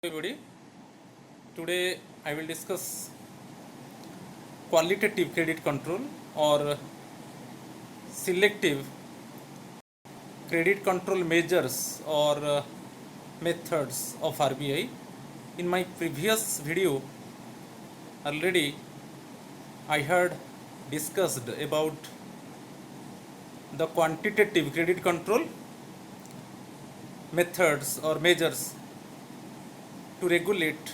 Everybody, today I will discuss qualitative credit control or selective credit control measures or methods of RBI. In my previous video, already I had discussed about the quantitative credit control methods or measures to regulate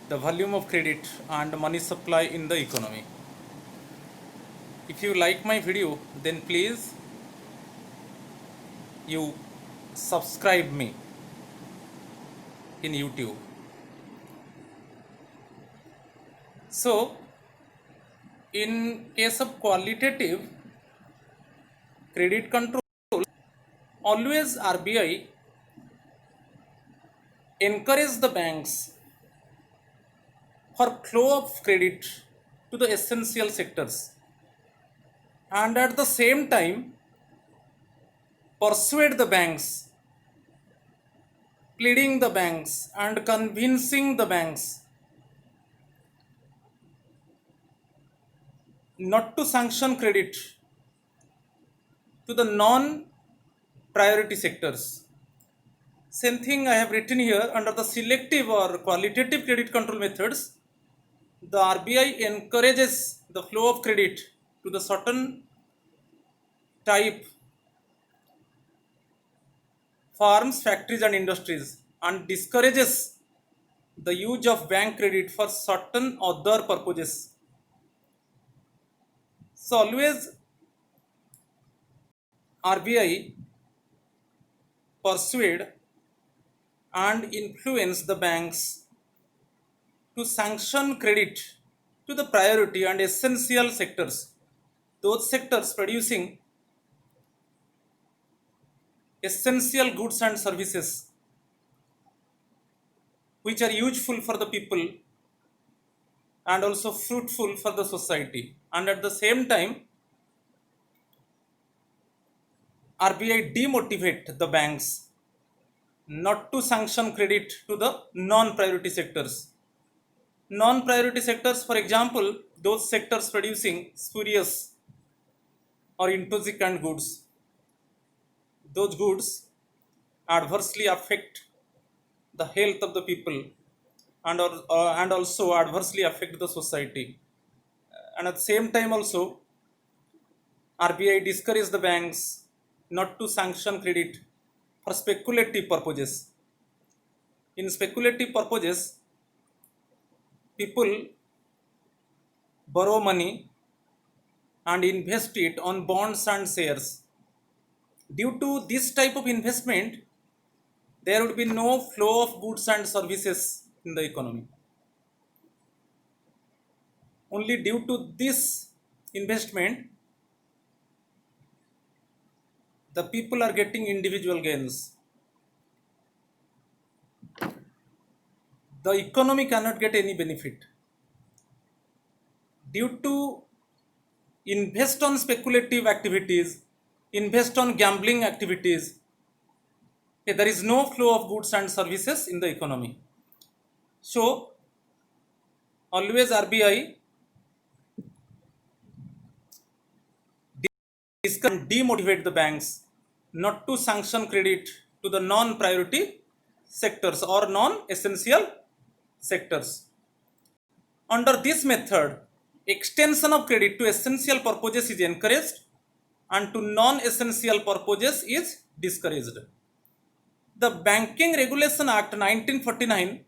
the volume of credit and money supply in the economy. If you like my video, then please you subscribe me in YouTube. So, in case of qualitative credit control, always RBI encourage the banks for flow of credit to the essential sectors, and at the same time persuade the banks, pleading the banks and convincing the banks not to sanction credit to the non priority sectors. Same thing I have written here under the selective or qualitative credit control methods. The RBI encourages the flow of credit to the certain type farms, factories and industries and discourages the use of bank credit for certain other purposes. So always RBI persuade and influence the banks to sanction credit to the priority and essential sectors, those sectors producing essential goods and services which are useful for the people and also fruitful for the society, and at the same time RBI demotivate the banks not to sanction credit to the non-priority sectors. Non-priority sectors, for example, those sectors producing spurious or intoxicant goods. Those goods adversely affect the health of the people and also adversely affect the society. And at the same time also, RBI discourage the banks not to sanction credit for speculative purposes. In speculative purposes, people borrow money and invest it on bonds and shares. Due to this type of investment, there would be no flow of goods and services in the economy. Only due to this investment, the people are getting individual gains. The economy cannot get any benefit. Due to invest on speculative activities, invest on gambling activities, there is no flow of goods and services in the economy. So, always RBI demotivate the banks not to sanction credit to the non-priority sectors or non-essential sectors. Under this method, extension of credit to essential purposes is encouraged and to non-essential purposes is discouraged. The Banking Regulation Act 1949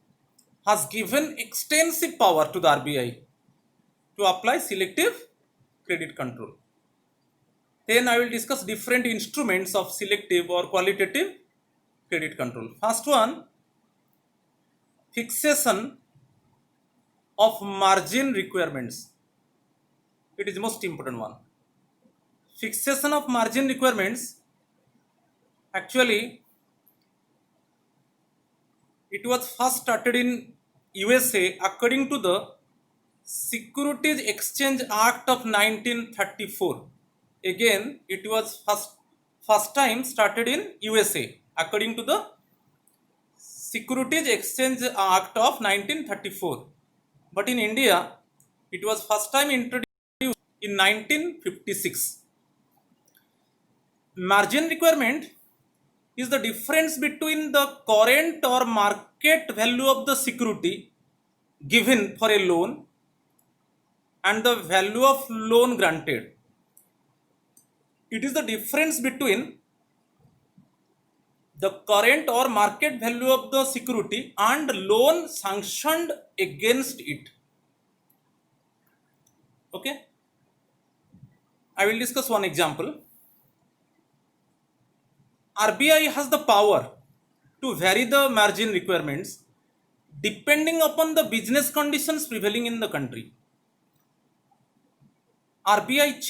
has given extensive power to the RBI to apply selective credit control. Then I will discuss different instruments of selective or qualitative credit control. First one, fixation of margin requirements. It is the most important one. Fixation of margin requirements, actually it was first started in USA according to the Securities Exchange Act of 1934. Again, it was first time started in USA according to the Securities Exchange Act of 1934, but in India it was first time introduced in 1956. Margin requirement is the difference between the current or market value of the security given for a loan and the value of loan granted. It is the difference between the current or market value of the security and loan sanctioned against it. Okay, I will discuss one example. RBI has the power to vary the margin requirements depending upon the business conditions prevailing in the country. RBI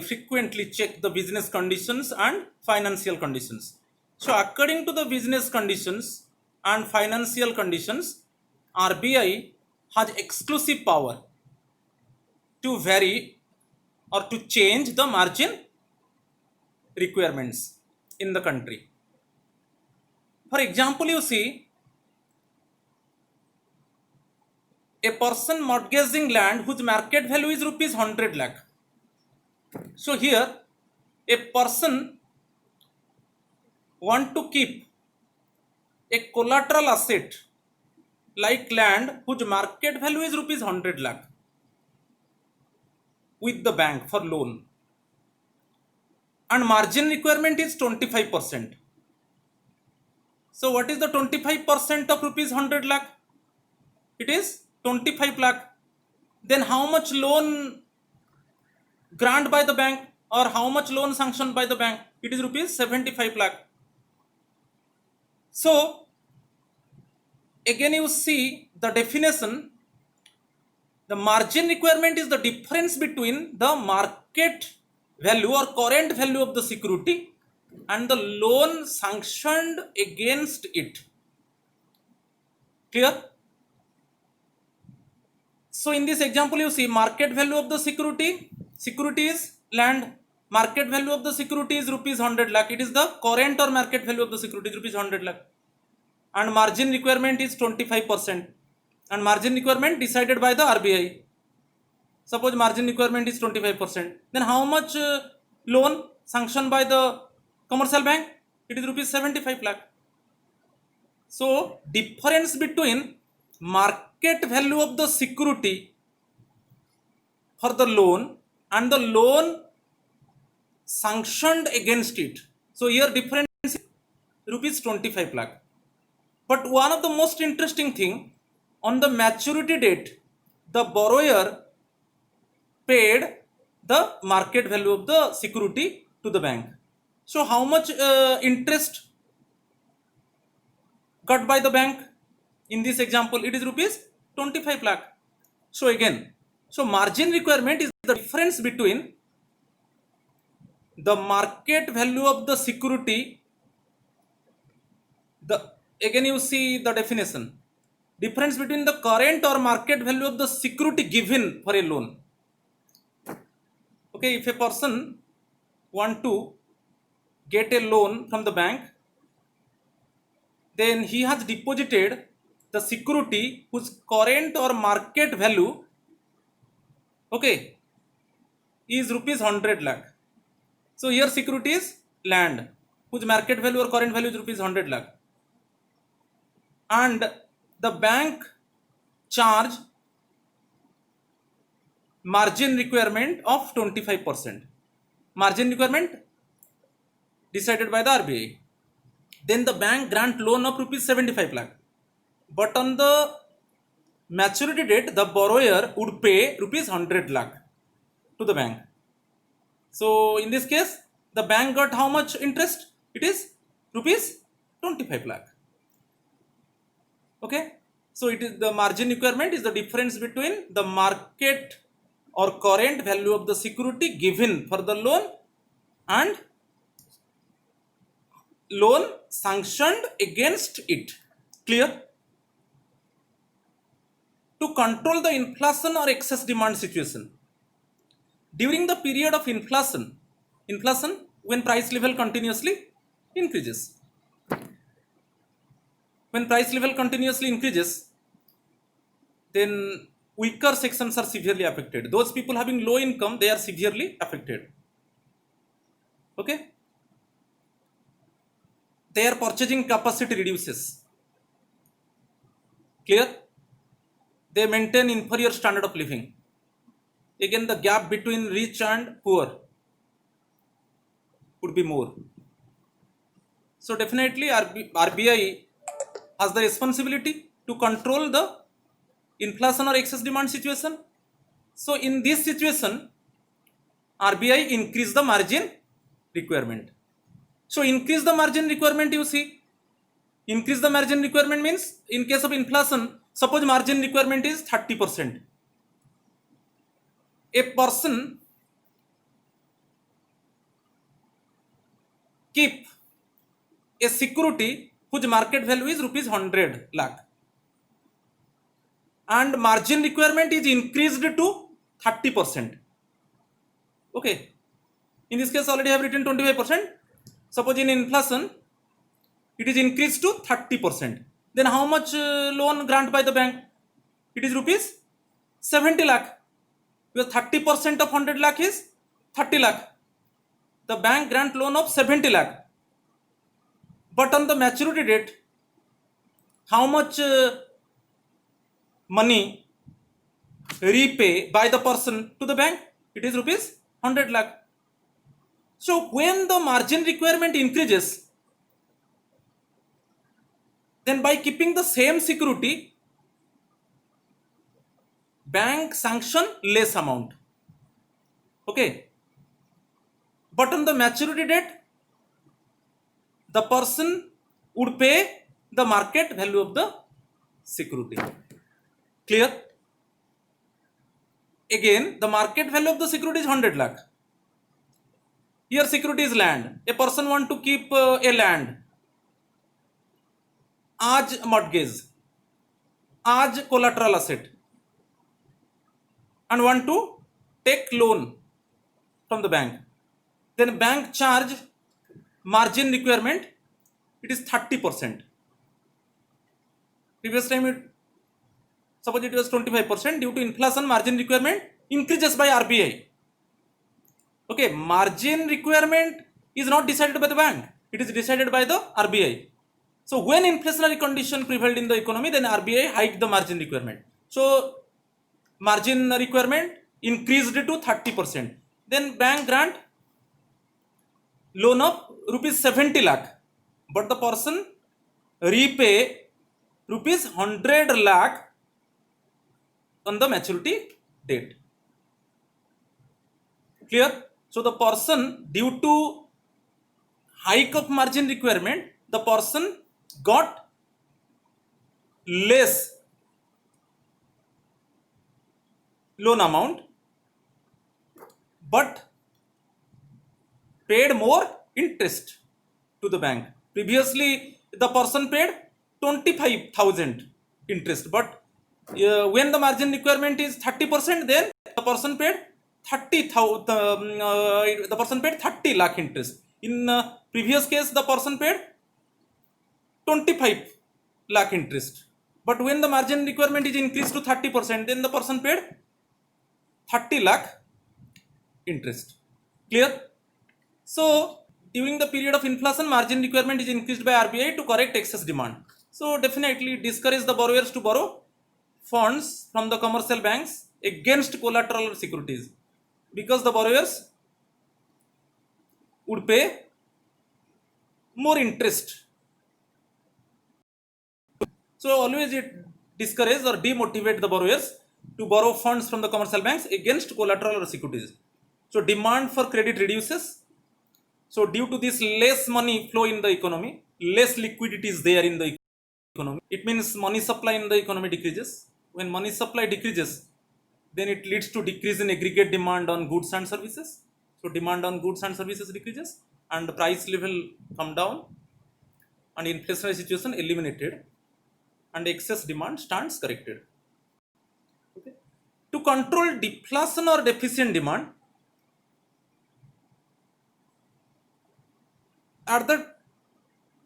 frequently check the business conditions and financial conditions. So according to the business conditions and financial conditions, RBI has exclusive power to vary or to change the margin requirements in the country. For example, you see a person mortgaging land whose market value is rupees 100 lakh. So here a person want to keep a collateral asset like land whose market value is rupees 100 lakh with the bank for loan, and margin requirement is 25%. So what is the 25% of rupees 100 lakh? It is 25 lakh. Then how much loan grant by the bank or how much loan sanctioned by the bank? It is rupees 75 lakh. So again you see the definition. The margin requirement is the difference between the market value or current value of the security and the loan sanctioned against it. Clear? So in this example you see market value of the security is land, market value of the security is rupees 100 lakh. It is the current or market value of the security is rupees 100 lakh, and margin requirement is 25%, and margin requirement decided by the RBI. Suppose margin requirement is 25%, then how much loan sanctioned by the commercial bank? It is rupees 75 lakh. So difference between market value of the security for the loan and the loan sanctioned against it. So here difference is rupees 25 lakh. But one of the most interesting thing, on the maturity date, the borrower paid the market value of the security to the bank. So how much interest got by the bank? In this example, it is rupees 25 lakh. So again, so margin requirement is the difference between the market value of the security. Again you see the definition. Difference between the current or market value of the security given for a loan. Okay, if a person want to get a loan from the bank, then he has deposited the security whose current or market value, okay, is rupees 100 lakh. So here security is land whose market value or current value is rupees 100 lakh, and the bank charge margin requirement of 25%. Margin requirement decided by the RBI. Then the bank grant loan of rupees 75 lakh. But on the maturity date, the borrower would pay rupees 100 lakh to the bank. So in this case, the bank got how much interest? It is rupees 25 lakh. Okay. So it is the margin requirement is the difference between the market or current value of the security given for the loan and loan sanctioned against it. Clear? To control the inflation or excess demand situation. During the period of inflation when price level continuously increases, When price level continuously increases, then weaker sections are severely affected. Those people having low income, they are severely affected. Okay, their purchasing capacity reduces. Clear? They maintain inferior standard of living. Again, the gap between rich and poor would be more. So definitely RBI has the responsibility to control the inflation or excess demand situation. So in this situation, RBI increase the margin requirement. So increase the margin requirement, you see. Increase the margin requirement means in case of inflation, suppose margin requirement is 30%. A person keep a security whose market value is rupees 100 lakh and margin requirement is increased to 30%. Okay, in this case already I have written 25%. Suppose in inflation it is increased to 30%. Then how much loan grant by the bank? It is rupees 70 lakh. Because 30% of 100 lakh is 30 lakh. The bank grant loan of 70 lakh. But on the maturity date, how much money repay by the person to the bank? It is rupees 100 lakh. So when the margin requirement increases, then by keeping the same security, bank sanction less amount. Okay. But on the maturity date, the person would pay the market value of the security. Clear? Again, the market value of the security is 100 lakh. Here security is land. A person want to keep a land as mortgage, as collateral asset, and want to take loan from the bank. Then bank charge margin requirement, it is 30%. Previous time suppose it was 25%. Due to inflation, margin requirement increases by RBI. Okay, margin requirement is not decided by the bank, it is decided by the RBI. So when inflationary condition prevailed in the economy, then RBI hiked the margin requirement. So margin requirement increased to 30%. Then bank grant loan of rupees 70 lakh, but the person repay rupees 100 lakh on the maturity date. Clear? So the person, due to hike of margin requirement, the person got less loan amount but paid more interest to the bank. Previously the person paid 25,000 interest, but when the margin requirement is 30%, then the person paid 30,000. The person paid 30 lakh interest. In previous case, the person paid 25 lakh interest. But when the margin requirement is increased to 30%, then the person paid 30 lakh interest. Clear? So during the period of inflation, margin requirement is increased by RBI to correct excess demand. So definitely discourage the borrowers to borrow funds from the commercial banks against collateral securities, because the borrowers would pay more interest. So always it discourage or demotivate the borrowers to borrow funds from the commercial banks against collateral or securities. So demand for credit reduces. So due to this less money flow in the economy, less liquidity is there in the economy. It means money supply in the economy decreases. When money supply decreases, then it leads to decrease in aggregate demand on goods and services. So demand on goods and services decreases and the price level come down and inflationary situation eliminated and excess demand stands corrected. Okay. To control deflation or deficient demand, at the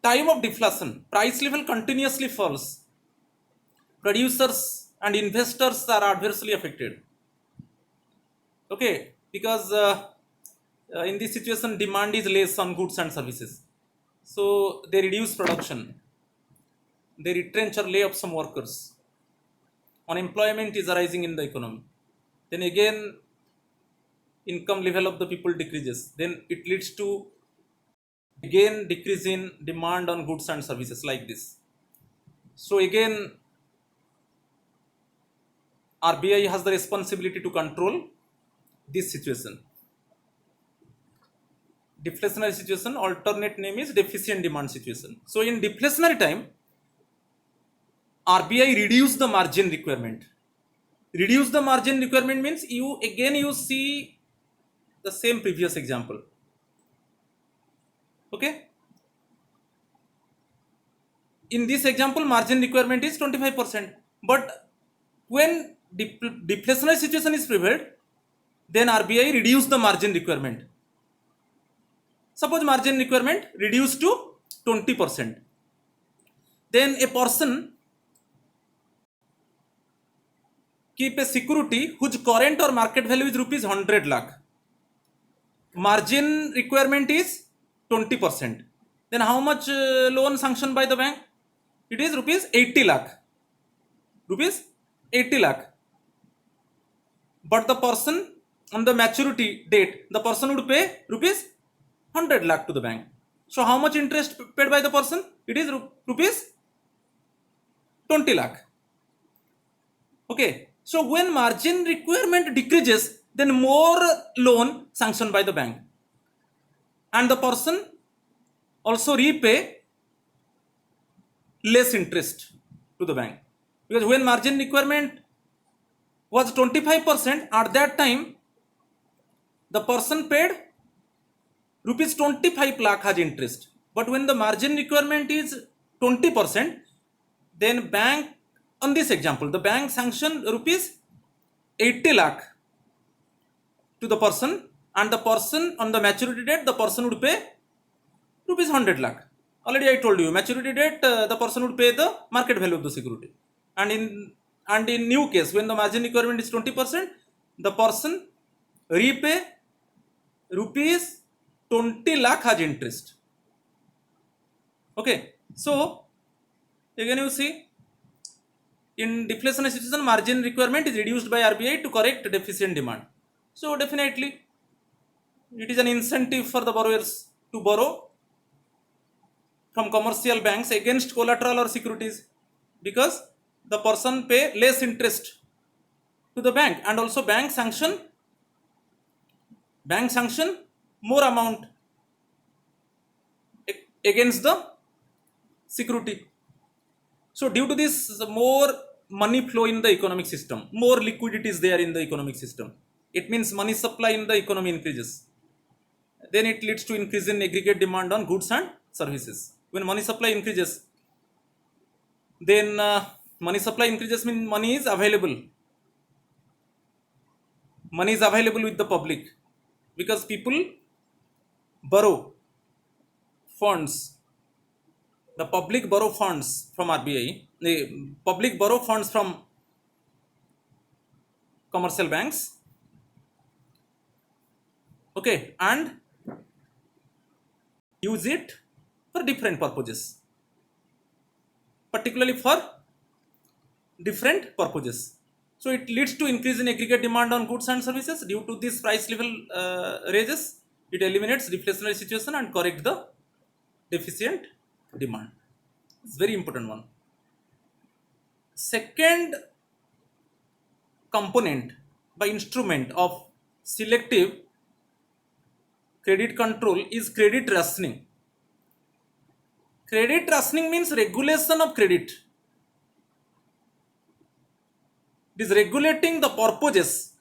time of deflation, price level continuously falls, producers and investors are adversely affected. Okay, because in this situation demand is less on goods and services, so they reduce production, they retrench or lay off some workers, unemployment is arising in the economy, then again income level of the people decreases, then it leads to again decrease in demand on goods and services like this. So again RBI has the responsibility to control this situation. Deflationary situation, alternate name is deficient demand situation. So in deflationary time RBI reduce the margin requirement. Reduce the margin requirement means you see the same previous example. Okay, in this example margin requirement is 25%, but when deflationary situation is prevailed, then RBI reduce the margin requirement. Suppose margin requirement reduced to 20%, then a person keep a security whose current or market value is rupees 100 lakh, margin requirement is 20%, then how much loan sanctioned by the bank? It is rupees 80 lakh, rupees 80 lakh, but the person on the maturity date the person would pay rupees 100 lakh to the bank. So how much interest paid by the person? It is rupees 20 lakh. Okay, so when margin requirement decreases, then more loan sanctioned by the bank, and the person also repay less interest to the bank, because when margin requirement was 25%, at that time the person paid rupees 25 lakh as interest, but when the margin requirement is 20%, then bank, on this example the bank sanctioned rupees 80 lakh to the person, and the person on the maturity date the person would pay rupees 100 lakh. Already I told you maturity date the person would pay the market value of the security, and in new case when the margin requirement is 20%, the person repay rupees 20 lakh as interest. Okay, so again you see in deflationary situation margin requirement is reduced by RBI to correct deficient demand. So definitely it is an incentive for the borrowers to borrow from commercial banks against collateral or securities, because the person pay less interest to the bank, and also bank sanction more amount against the security. So due to this more money flow in the economic system, more liquidity is there in the economic system, it means money supply in the economy increases, then it leads to increase in aggregate demand on goods and services. When money supply increases, then money supply increases means money is available with the public, because people borrow funds, the public borrow funds from RBI, the public borrow funds from commercial banks. Okay, and use it for different purposes, particularly for different purposes. So it leads to increase in aggregate demand on goods and services. Due to this price level raises, it eliminates deflationary situation and correct the deficient demand. It's very important one. Second component by instrument of selective credit control is credit rationing. Credit rationing means regulation of credit. It is regulating the purposes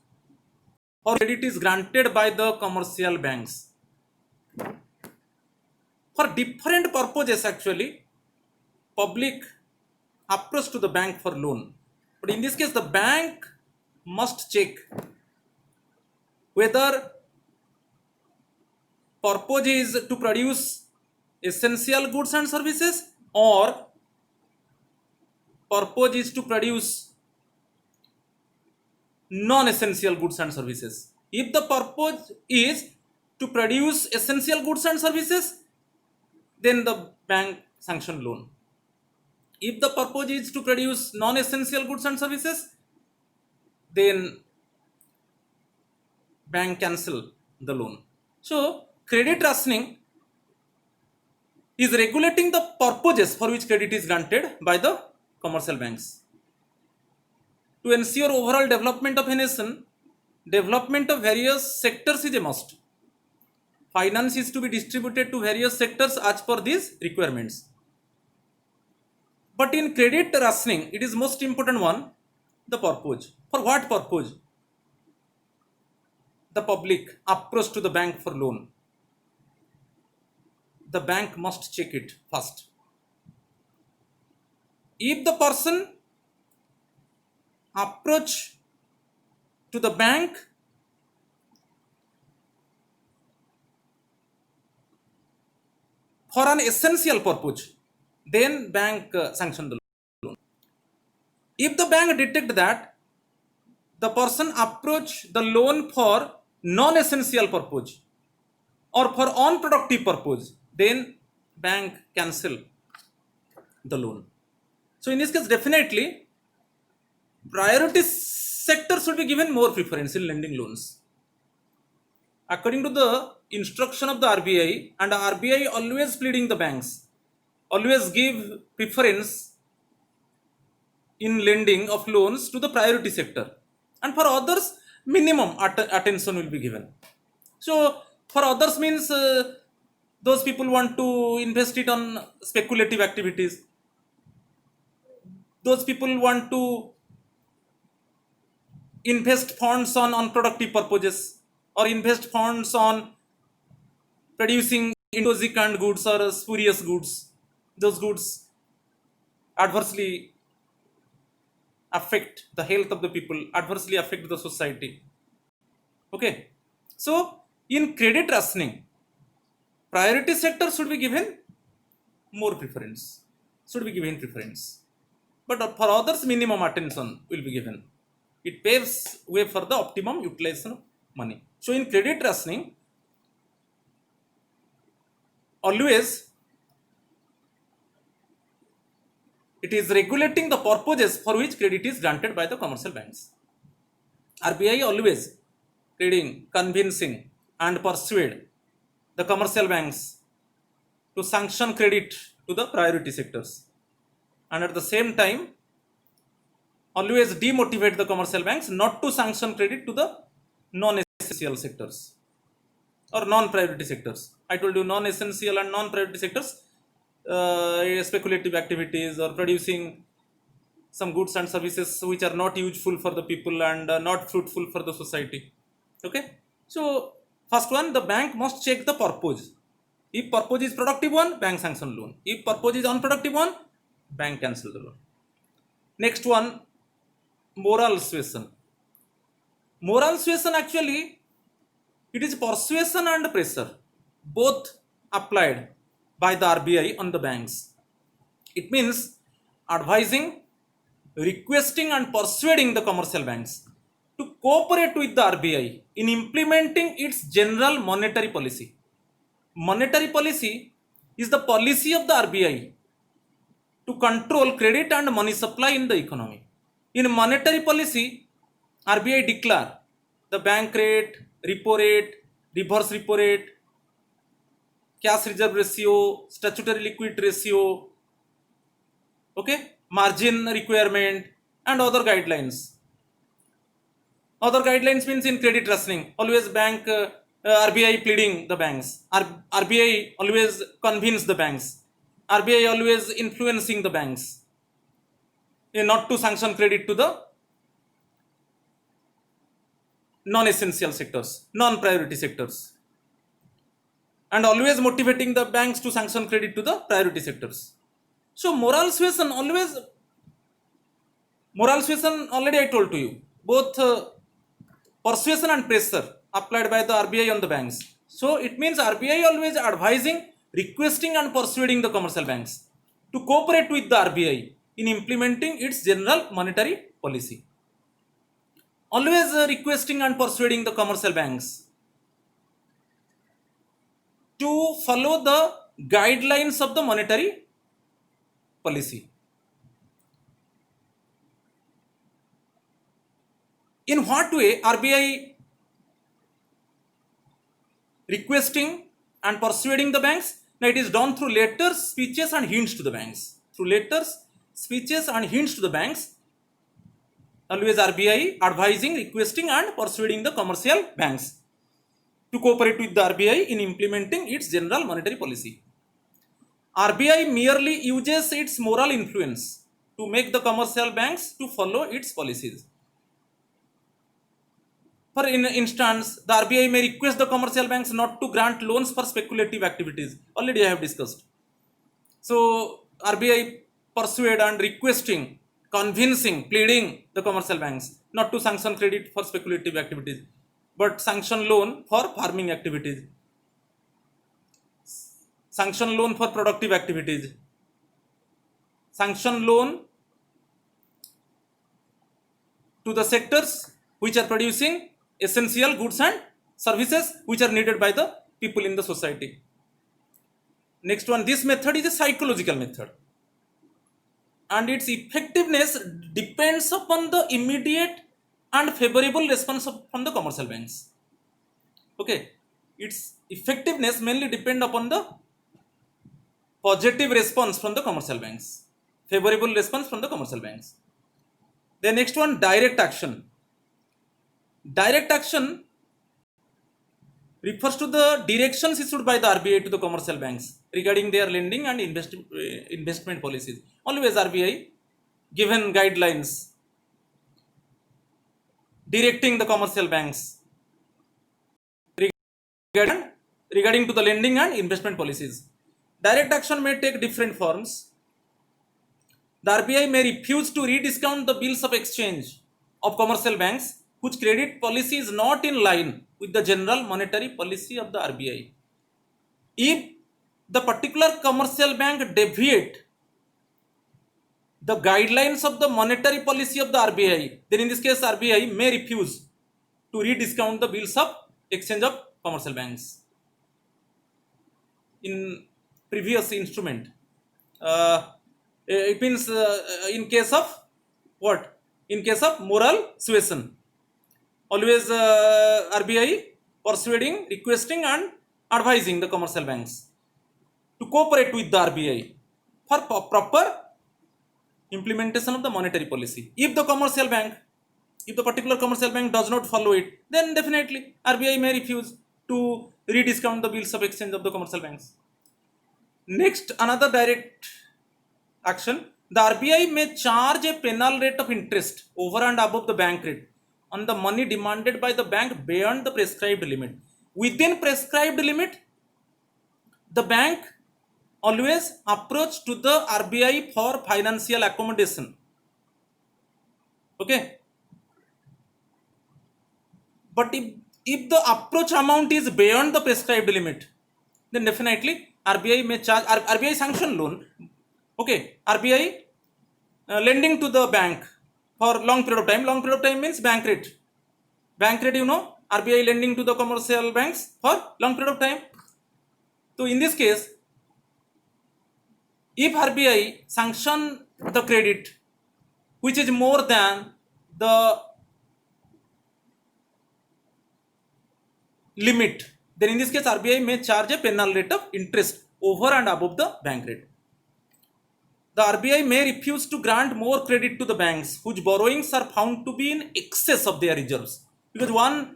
or credit is granted by the commercial banks for different purposes. Actually, public approach to the bank for loan, but in this case the bank must check whether purpose is to produce essential goods and services, or purpose is to produce non-essential goods and services. If the purpose is to produce essential goods and services, then the bank sanction loan. If the purpose is to produce non-essential goods and services, then bank cancel the loan. So credit rationing is regulating the purposes for which credit is granted by the commercial banks. To ensure overall development of a nation, development of various sectors is a must. Finance is to be distributed to various sectors as per these requirements. But in credit rationing, it is most important one, the purpose. For what purpose? The public approach to the bank for loan. The bank must check it first. If the person approach to the bank for an essential purpose, then bank sanction the loan. If the bank detect that the person approach the loan for non-essential purpose or for unproductive purpose, then bank cancel the loan. So in this case, definitely priority sector should be given more preference in lending loans. According to the instruction of the RBI, and RBI always pleading the banks, always give preference in lending of loans to the priority sector, and for others minimum attention will be given. So for others means those people want to invest it on speculative activities, those people want to invest funds on unproductive purposes, or invest funds on producing intoxicant goods or spurious goods. Those goods adversely affect the health of the people, adversely affect the society. Okay, so in credit rationing, priority sector should be given more preference, but for others minimum attention will be given. It paves way for the optimum utilization of money. So in credit rationing, always it is regulating the purposes for which credit is granted by the commercial banks. RBI always reading, convincing and persuade the commercial banks to sanction credit to the priority sectors, and at the same time always demotivate the commercial banks not to sanction credit to the non-essential sectors or non-priority sectors. I told you non-essential and non-priority sectors, speculative activities or producing some goods and services which are not useful for the people and not fruitful for the society. Okay, so first one, the bank must check the purpose. If purpose is productive one, bank sanction loan. If purpose is unproductive one, bank cancel the loan. Next one, moral suasion. Moral suasion, actually it is persuasion and pressure, both applied by the RBI on the banks. It means advising, requesting and persuading the commercial banks to cooperate with the RBI in implementing its general monetary policy. Monetary policy is the policy of the RBI to control credit and money supply in the economy. In monetary policy, RBI declare the bank rate, repo rate, reverse repo rate, cash reserve ratio, statutory liquid ratio, okay, margin requirement and other guidelines. Other guidelines means in credit rationing, always bank RBI pleading the banks, RBI always convince the banks, RBI always influencing the banks not to sanction credit to the non-essential sectors, non-priority sectors, and always motivating the banks to sanction credit to the priority sectors. So moral suasion, always moral suasion, already I told to you, both persuasion and pressure applied by the RBI on the banks. So it means RBI always advising, requesting and persuading the commercial banks to cooperate with the RBI in implementing its general monetary policy. Always requesting and persuading the commercial banks to follow the guidelines of the monetary policy. In what way RBI requesting and persuading the banks? Now it is done through letters, speeches and hints to the banks. Through letters, speeches and hints to the banks. Always RBI advising, requesting and persuading the commercial banks to cooperate with the RBI in implementing its general monetary policy. RBI merely uses its moral influence to make the commercial banks to follow its policies. For instance, the RBI may request the commercial banks not to grant loans for speculative activities. Already I have discussed. So RBI persuade and requesting, convincing, pleading the commercial banks not to sanction credit for speculative activities, but sanction loan for farming activities, sanction loan for productive activities, sanction loan to the sectors which are producing essential goods and services which are needed by the people in the society. Next one, this method is a psychological method and its effectiveness depends upon the immediate and favorable response from the commercial banks. Okay, its effectiveness mainly depend upon the positive response from the commercial banks, favorable response from the commercial banks. The next one, direct action. Direct action refers to the directions issued by the RBI to the commercial banks regarding their lending and investment policies. Always RBI given guidelines directing the commercial banks regarding to the lending and investment policies. Direct action may take different forms. The RBI may refuse to rediscount the bills of exchange of commercial banks whose credit policy is not in line with the general monetary policy of the RBI. If the particular commercial bank deviate the guidelines of the monetary policy of the RBI, then in this case RBI may refuse to rediscount the bills of exchange of commercial banks. In previous instrument, it means in case of what? In case of moral suasion, always RBI persuading, requesting and advising the commercial banks to cooperate with the RBI for proper implementation of the monetary policy. If the particular commercial bank does not follow it, then definitely RBI may refuse to rediscount the bills of exchange of the commercial banks. Next, another direct action. The RBI may charge a penal rate of interest over and above the bank rate on the money demanded by the bank beyond the prescribed limit. Within prescribed limit, the bank always approach to the RBI for financial accommodation. Okay, but if the approach amount is beyond the prescribed limit, then definitely RBI may charge RBI sanction loan. Okay, RBI lending to the bank for long period of time. Long period of time means bank rate. Bank rate, RBI lending to the commercial banks for long period of time. So in this case, if RBI sanction the credit which is more than the limit, then in this case RBI may charge a penal rate of interest over and above the bank rate. The RBI may refuse to grant more credit to the banks whose borrowings are found to be in excess of their reserves, because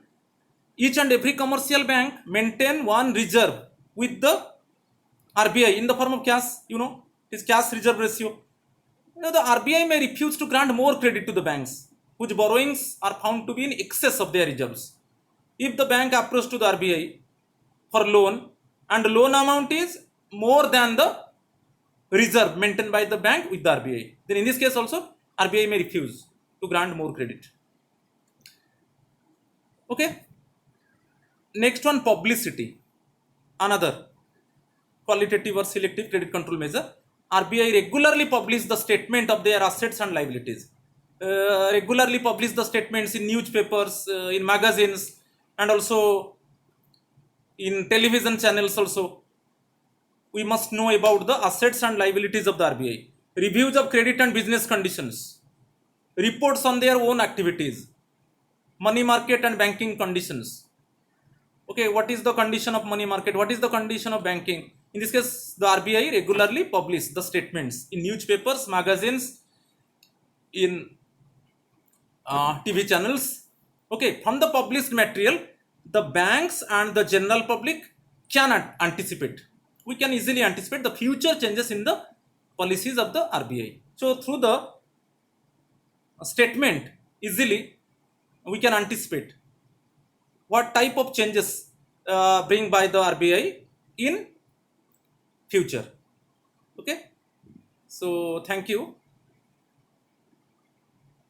each and every commercial bank maintain one reserve with the RBI in the form of cash. Is cash reserve ratio. The RBI may refuse to grant more credit to the banks whose borrowings are found to be in excess of their reserves. If the bank approaches to the RBI for loan and the loan amount is more than the reserve maintained by the bank with the RBI, then in this case also RBI may refuse to grant more credit. Okay. Next one, publicity. Another qualitative or selective credit control measure. RBI regularly publish the statement of their assets and liabilities. Regularly publish the statements in newspapers, in magazines, and also in television channels also. We must know about the assets and liabilities of the RBI. Reviews of credit and business conditions. Reports on their own activities. Money market and banking conditions. Okay, what is the condition of money market? What is the condition of banking? In this case, the RBI regularly publish the statements in newspapers, magazines, in TV channels. Okay, from the published material, the banks and the general public can anticipate. We can easily anticipate the future changes in the policies of the RBI. So through the statement, easily we can anticipate what type of changes bring by the RBI in future. Okay, so thank you.